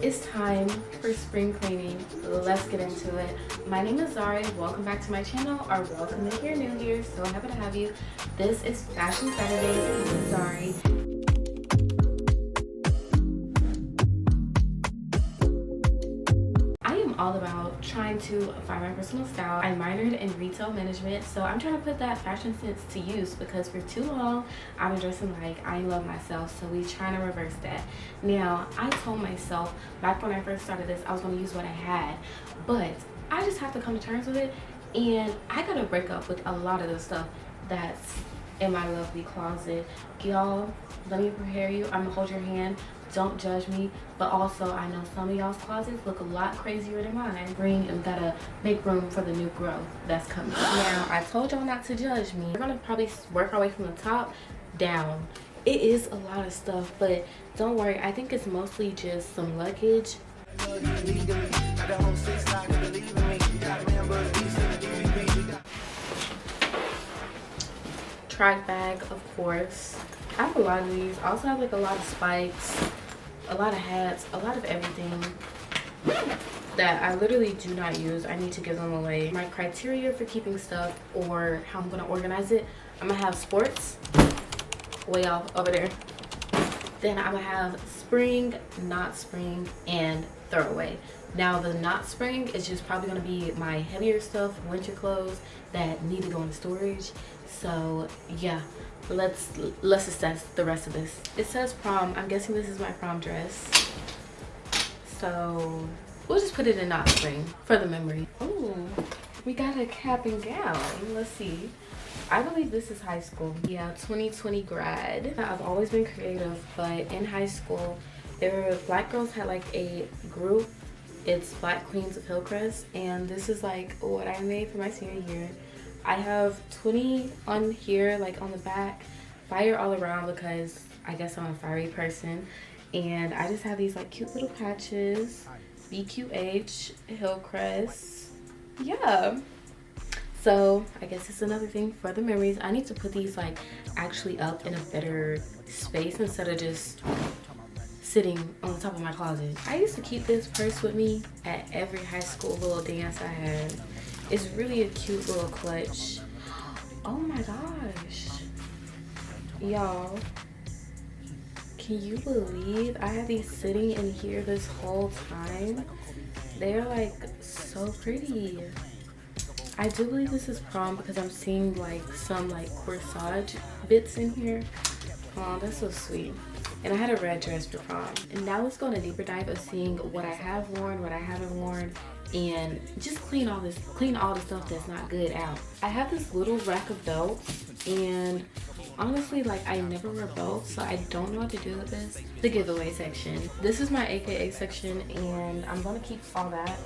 It's time for spring cleaning. Let's get into it. My name is Zari. Welcome back to my channel, or welcome if you're new here. So happy to have you. This is Fashion Saturdays with Zari. All about trying to find my personal style. I minored in retail management, so I'm trying to put that fashion sense to use because for too long I've been dressing like I love myself, so we trying to reverse that. Now, I told myself back when I first started this I was going to use what I had, but I just have to come to terms with it, and I gotta break up with a lot of the stuff that's in my lovely closet. Y'all, let me prepare you. I'm gonna hold your hand. Don't judge me, but also I know some of y'all's closets look a lot crazier than mine. And gotta make room for the new growth that's coming. Now, I told y'all not to judge me. We're gonna probably work our way from the top down. It is a lot of stuff, but don't worry, I think it's mostly just some luggage. Track bag, of course. I have a lot of these. I also have like a lot of spikes, a lot of hats, a lot of everything that I literally do not use. I need to give them away. My criteria for keeping stuff or how I'm gonna organize it, I'm gonna have sports way off over there. Then I'm gonna have spring, not spring, and throwaway. Now the not spring is just probably gonna be my heavier stuff, winter clothes that need to go in storage. So yeah, let's assess the rest of this. It says prom. I'm guessing this is my prom dress. So we'll just put it in not spring for the memory. Oh, we got a cap and gown. Let's see. I believe this is high school. Yeah, 2020 grad. I've always been creative, but in high school, black girls had like a group. It's Black Queens of Hillcrest, and this is like what I made for my senior year. I have 20 on here, like on the back, fire all around because I guess I'm a fiery person. And I just have these like cute little patches, BQH, Hillcrest. Yeah. So I guess it's another thing for the memories. I need to put these like actually up in a better space instead of just sitting on the top of my closet. I used to keep this purse with me at every high school little dance I had. It's really a cute little clutch. Oh my gosh. Y'all, can you believe I had these sitting in here this whole time? They're like so pretty. I do believe this is prom because I'm seeing like some like corsage bits in here. Oh, that's so sweet. And I had a red dress for prom. And now let's go on a deeper dive of seeing what I have worn, what I haven't worn, and just clean all the stuff that's not good out. I have this little rack of belts, and honestly, like, I never wear belts, so I don't know what to do with this. The giveaway section. This is my AKA section, and I'm gonna keep all that,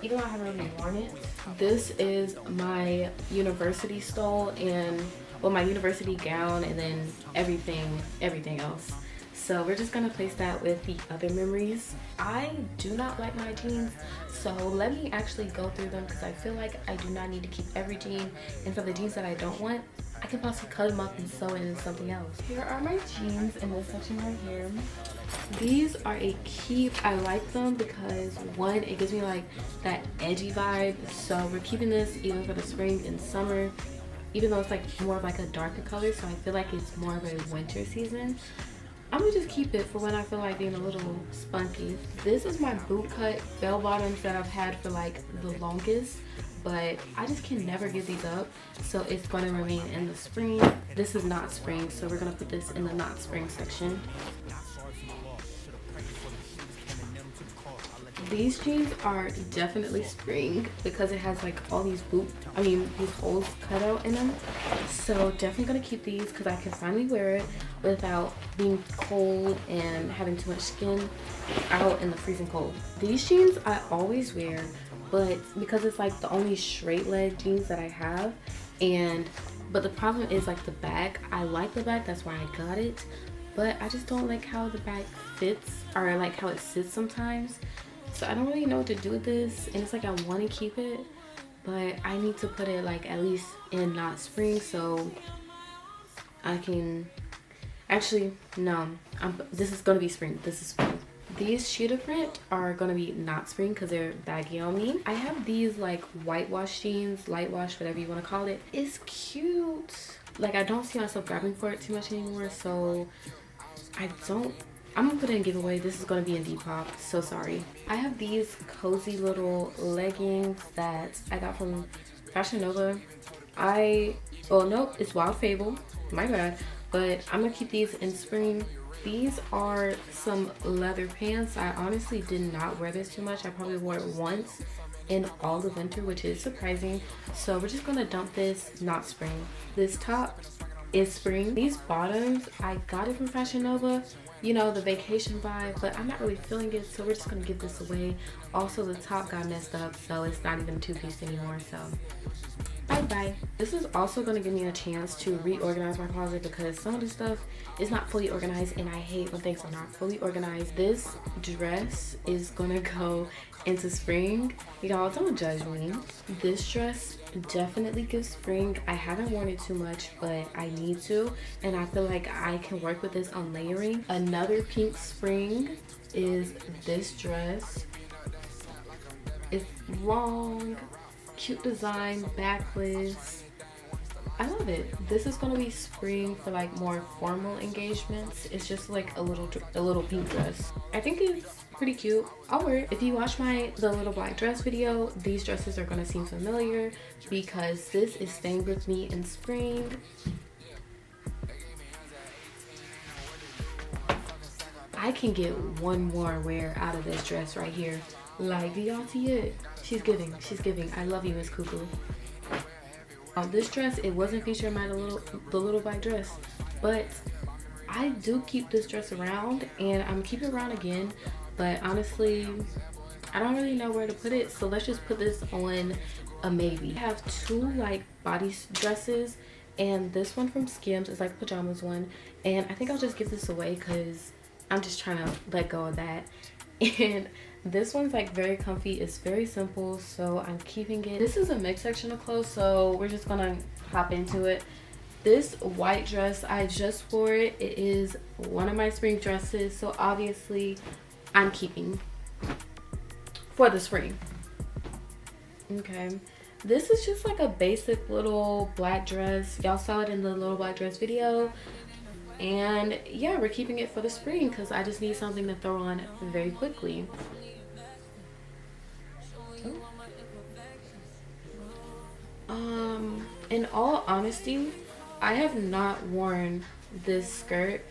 even though I haven't really worn it. This is my university stole, and well, my university gown, and then everything else. So we're just gonna place that with the other memories. I do not like my jeans, so let me actually go through them because I feel like I do not need to keep every jean. And for the jeans that I don't want, I can possibly cut them up and sew it into something else. Here are my jeans in this section right here. These are a keep. I like them because one, it gives me like that edgy vibe. So we're keeping this even for the spring and summer, even though it's like more of like a darker color. So I feel like it's more of a winter season. I'm gonna just keep it for when I feel like being a little spunky. This is my boot cut bell bottoms that I've had for like the longest, but I just can never give these up. So it's gonna remain in the spring. This is not spring, so we're gonna put this in the not spring section. These jeans are definitely spring because it has like all these these holes cut out in them. So definitely gonna keep these because I can finally wear it without being cold and having too much skin out in the freezing cold. These jeans I always wear, but because it's like the only straight leg jeans that I have, but the problem is like the back. I like the back, that's why I got it, but I just don't like how the back fits or like how it sits sometimes. So I don't really know what to do with this, and it's like I want to keep it, but I need to put it like at least in not spring so I can actually no. This is gonna be spring. This is spring. These cheetah print are gonna be not spring because they're baggy on me. I have these like whitewash jeans, light wash, whatever you want to call it. It's cute. Like, I don't see myself grabbing for it too much anymore, so I'm gonna put it in giveaway. This is gonna be in Depop. So sorry. I have these cozy little leggings that I got from Fashion Nova. Oh no, it's Wild Fable. My bad. But I'm gonna keep these in spring. These are some leather pants. I honestly did not wear this too much. I probably wore it once in all the winter, which is surprising. So we're just gonna dump this, not spring. This top is spring. These bottoms, I got it from Fashion Nova, you know, the vacation vibe, but I'm not really feeling it, so we're just gonna give this away. Also, the top got messed up, so it's not even a two-piece anymore, so bye bye. This is also going to give me a chance to reorganize my closet because some of the stuff is not fully organized, and I hate when things are not fully organized. This dress is going to go into spring. Y'all, don't judge me. This dress definitely gives spring. I haven't worn it too much, but I need to, and I feel like I can work with this on layering. Another pink spring is this dress. It's long, cute design, backless. I love it. This is gonna be spring for like more formal engagements. It's just like a little pink dress. I think it's pretty cute. I'll wear it. If you watch the little black dress video, these dresses are gonna seem familiar because this is staying with me in spring. I can get one more wear out of this dress right here. Like, do y'all see it? She's giving. I love you, Miss Cuckoo. This dress, it wasn't featured in my the little black dress, but I do keep this dress around, and I'm keeping it around again, but honestly, I don't really know where to put it, so let's just put this on a maybe. I have two like body dresses, and this one from Skims is like pajamas one, and I think I'll just give this away because I'm just trying to let go of that. And this one's like very comfy. It's very simple, so I'm keeping it. This is a mixed section of clothes, so we're just gonna hop into it. This white dress, I just wore it. It is one of my spring dresses, so obviously I'm keeping for the spring. Okay, this is just like a basic little black dress. Y'all saw it in the little black dress video. And yeah, we're keeping it for the spring because I just need something to throw on very quickly. In all honesty, I have not worn this skirt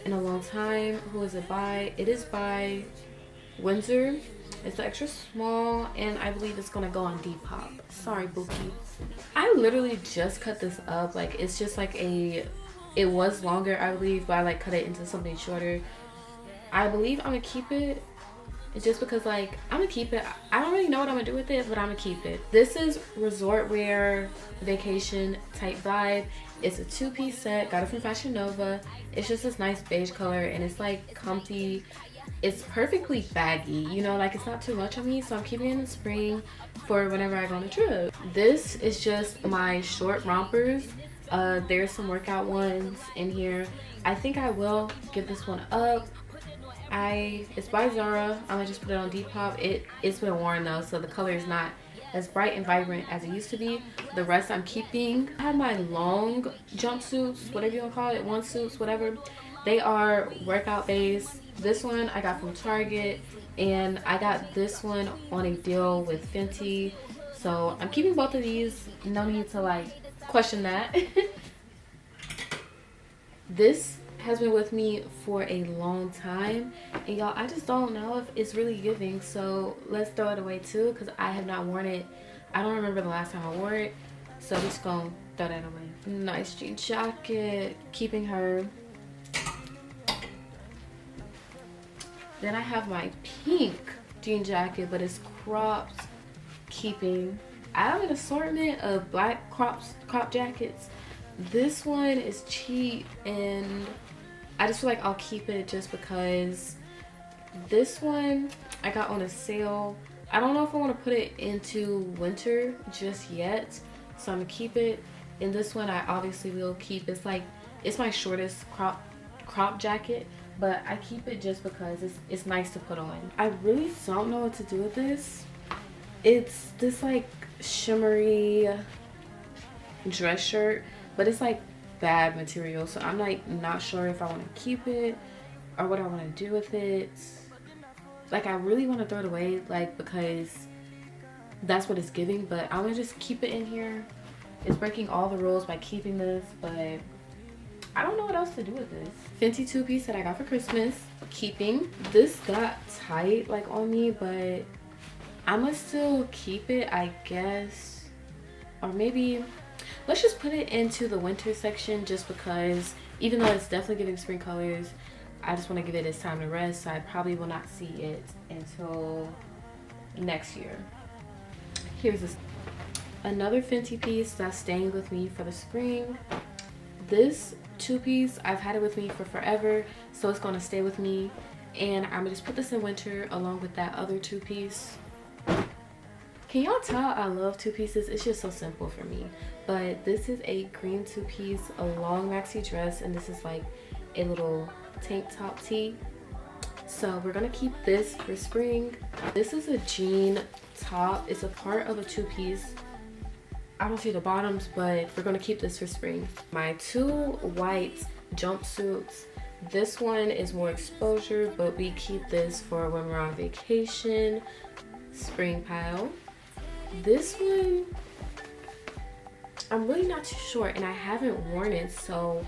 in a long time. Who is it by? It is by Windsor. It's extra small, and I believe it's gonna go on Depop. Sorry, Bookie. I literally just cut this up. Like, it's just like it was longer, I believe, but I like cut it into something shorter. I believe I'm gonna keep it just because, like, I'm gonna keep it. I don't really know what I'm gonna do with it, but I'm gonna keep it. This is resort wear, vacation type vibe. It's a two-piece set, got it from Fashion Nova. It's just this nice beige color, and it's like comfy. It's perfectly baggy, you know, like it's not too much on me, so I'm keeping it in the spring for whenever I go on a trip. This is just my short rompers. There's some workout ones in here. I think I will give this one up. It's by Zara. I'm gonna just put it on Depop. It's been worn though, so the color is not as bright and vibrant as it used to be. The rest I'm keeping. I have my long jumpsuits, whatever you want to call it, one suits, whatever. They are workout based. This one I got from Target, and I got this one on a deal with Fenty. So I'm keeping both of these. No need to like question that. This has been with me for a long time, and y'all, I just don't know if it's really giving, so let's throw it away too because I have not worn it. I don't remember the last time I wore it, so I'm just gonna throw that away. Nice jean jacket, keeping her. Then I have my pink jean jacket, but it's cropped, keeping. I have an assortment of black crop jackets. This one is cheap, and I just feel like I'll keep it just because this one I got on a sale. I don't know if I want to put it into winter just yet, so I'm gonna keep it. And this one I obviously will keep. It's my shortest crop jacket, but I keep it just because it's nice to put on. I really don't know what to do with this. It's this like shimmery dress shirt, but it's like bad material, so I'm like not sure if I want to keep it or what I want to do with it. Like I really want to throw it away, like, because that's what it's giving, but I'm gonna just keep it in here. It's breaking all the rules by keeping this, but I don't know what else to do with this. Fenty two-piece that I got for Christmas, keeping. This got tight like on me, but I'm gonna still keep it, I guess. Or maybe let's just put it into the winter section, just because even though it's definitely giving spring colors, I just want to give it its time to rest, so I probably will not see it until next year. Here's this another Fenty piece that's staying with me for the spring. This two-piece, I've had it with me for forever, so it's going to stay with me, and I'm gonna just put this in winter along with that other two-piece. Can y'all tell I love two pieces? It's just so simple for me. But this is a green two-piece, a long maxi dress, and this is like a little tank top tee. So we're gonna keep this for spring. This is a jean top. It's a part of a two-piece. I don't see the bottoms, but we're gonna keep this for spring. My two white jumpsuits. This one is more exposure, but we keep this for when we're on vacation. Spring pile. This one, I'm really not too sure, and I haven't worn it, so,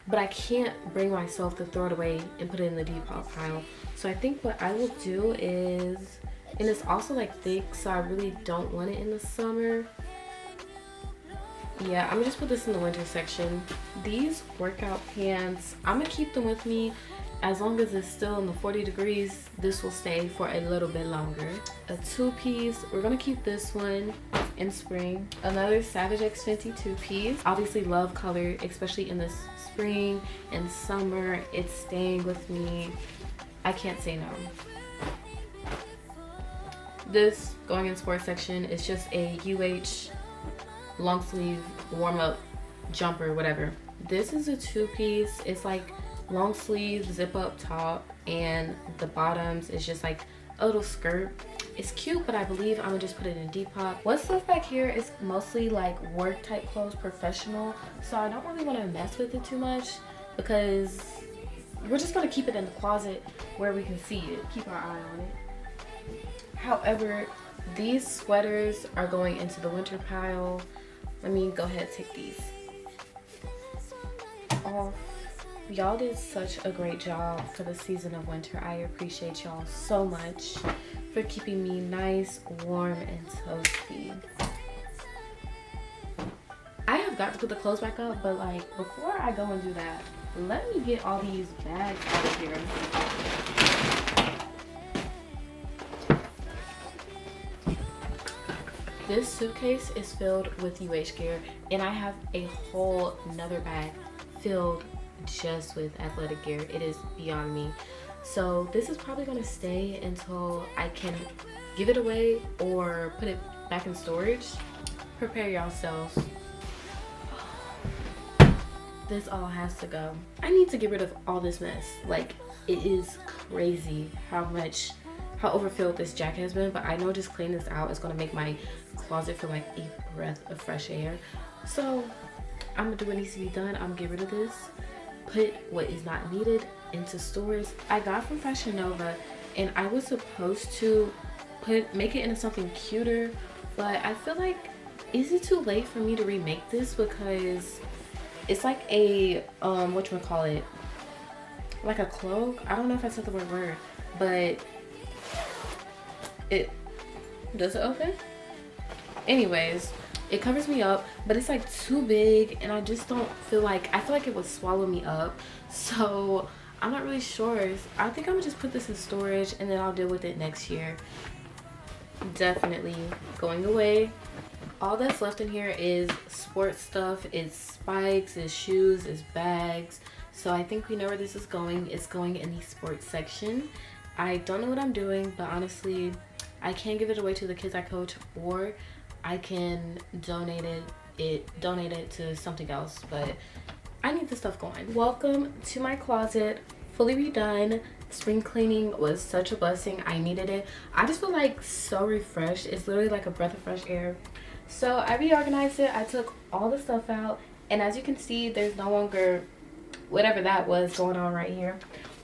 but I can't bring myself to throw it away and put it in the Depop pile. So I think what I will do is, and it's also like thick, so I really don't want it in the summer. Yeah, I'm gonna just put this in the winter section. These workout pants, I'm gonna keep them with me. As long as it's still in the 40 degrees, this will stay for a little bit longer. A two-piece, we're gonna keep this one in spring. Another Savage X Fenty two-piece. Obviously love color, especially in this spring and summer. It's staying with me. I can't say no. This, going in sports section, is just a UH long sleeve warm-up jumper, whatever. This is a two-piece. It's like long sleeve zip up top, and the bottoms is just like a little skirt. It's cute, but I believe I'm gonna just put it in Depop. What's left back here is mostly like work type clothes, professional, so I don't really want to mess with it too much because we're just gonna keep it in the closet where we can see it, keep our eye on it. However, these sweaters are going into the winter pile. Let me go ahead and take these off. Y'all did such a great job for the season of winter. I appreciate y'all so much for keeping me nice, warm, and toasty. I have got to put the clothes back up, but like before I go and do that, let me get all these bags out of here. This suitcase is filled with UH gear, and I have a whole nother bag filled just with athletic gear. It is beyond me. So this is probably going to stay until I can give it away or put it back in storage. Prepare yourselves. This all has to go. I need to get rid of all this mess. Like, it is crazy how overfilled this jacket has been, but I know just cleaning this out is going to make my closet feel like a breath of fresh air. So I'm gonna do what needs to be done. I'm gonna get rid of this, put what is not needed into storage. I got from Fashion Nova, and I was supposed to make it into something cuter, but I feel like, is it too late for me to remake this? Because it's like a whatchamacallit, like a cloak. I don't know if I said the right word, but it does it open? Anyways, it covers me up, but it's like too big, and I just don't feel like, I feel like it would swallow me up. So I'm not really sure. I think I'm gonna just put this in storage, and then I'll deal with it next year. Definitely going away. All that's left in here is sports stuff. It's spikes, it's shoes, it's bags. So I think we know where this is going. It's going in the sports section. I don't know what I'm doing, but honestly, I can give it away to the kids I coach, or I can donate it to something else, but I need this stuff going. Welcome to my closet fully redone. Spring cleaning was such a blessing. I needed it. I just feel like so refreshed. It's literally like a breath of fresh air. So I reorganized it. I took all the stuff out, and as you can see, there's no longer whatever that was going on right here.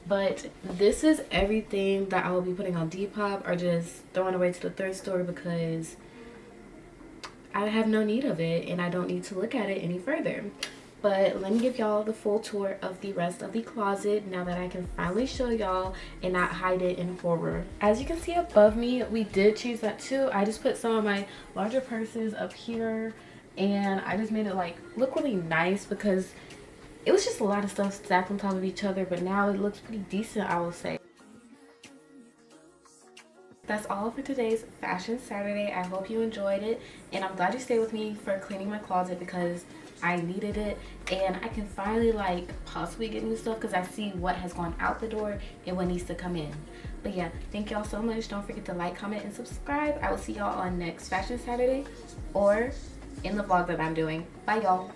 But this is everything that I will be putting on Depop or just throwing away to the thrift store because I have no need of it and I don't need to look at it any further. But let me give y'all the full tour of the rest of the closet now that I can finally show y'all and not hide it in horror. As you can see above me, we did choose that too. I just put some of my larger purses up here and I just made it like look really nice because it was just a lot of stuff stacked on top of each other, but now it looks pretty decent, I will say. That's all for today's Fashion Saturday. I hope you enjoyed it, and I'm glad you stayed with me for cleaning my closet because I needed it, and I can finally like possibly get new stuff because I see what has gone out the door and what needs to come in. But yeah, thank y'all so much. Don't forget to like, comment, and subscribe. I will see y'all on next Fashion Saturday or in the vlog that I'm doing. Bye y'all.